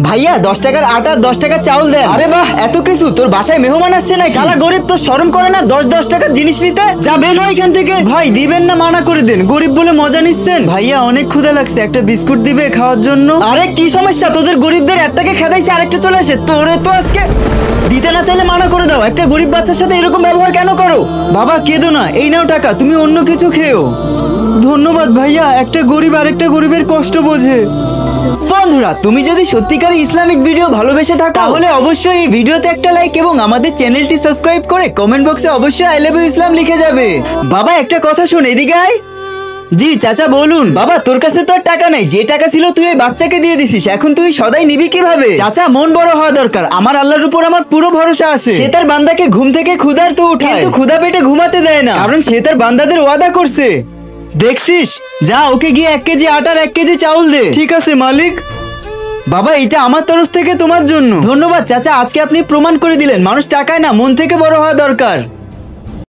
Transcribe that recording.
ভাইয়া 10 টাকার আটা 10 টাকা চাউল দেন। আরে বাহ, এত কিছু! তোর বাসায় মেহমান আসছে না? শালা গরিব, তোর শরম করে না 10 টাকার জিনিস নিতে? যা বের হয় এখান থেকে। ভাই দিবেন না, মানা করে দেন, গরিব বলে মজা নিচ্ছেন। ভাইয়া অনেক ক্ষুধা লাগছে, একটা বিস্কুট দিবে খাওয়ার জন্য? আরে কি সমস্যা তোদের গরিবদের? একটাকে খেদাইছে আরেকটা চলে আসে, তোরে তো আজকে দিতে না চাইলে মানা করে দাও। একটা গরিব বাচ্চার সাথে এরকম ব্যবহার কেন করো? বাবা কেঁদো না, এই নাও টাকা, তুমি অন্য কিছু খেও। ধন্যবাদ ভাইয়া, একটা গরিব আরেকটা গরিবের কষ্ট বোঝে। বন্ধুরা, তুমি যদি সত্যিকার ইসলামিক ভিডিও ভালোবেসে থাকো তাহলে অবশ্যই এই ভিডিওতে একটা লাইক এবং আমাদের চ্যানেলটি সাবস্ক্রাইব করে কমেন্ট বক্সে অবশ্যই আই লাভ ইউ ইসলাম লিখে যাবে। বাবা একটা কথা শোন, এদিকে আয়। জি চাচা বলুন। বাবা তোর কাছে তো আর টাকা নাই, যে টাকা ছিল তুই ওই বাচ্চাকে দিয়ে দিছিস, এখন তুই সদাই নিবি কিভাবে? চাচা মন বড় হওয়া দরকার, আমার আল্লাহর উপর আমার পুরো ভরসা আছে। সে তার বান্দাকে ঘুম থেকে ক্ষুধার্ত উঠায়, কিন্তু ক্ষুধা পেটে ঘুমাতে দেয় না, কারণ সে তার বান্দাদের ওয়াদা করছে। দেখছিস? যা ওকে গিয়ে 1 কেজি আটার 1 কেজি চাউল দে। ঠিক আছে মালিক। বাবা এটা আমার তরফ থেকে তোমার জন্য। ধন্যবাদ চাচা, আজকে আপনি প্রমাণ করে দিলেন মানুষ টাকায় না মন থেকে বড় হওয়া দরকার।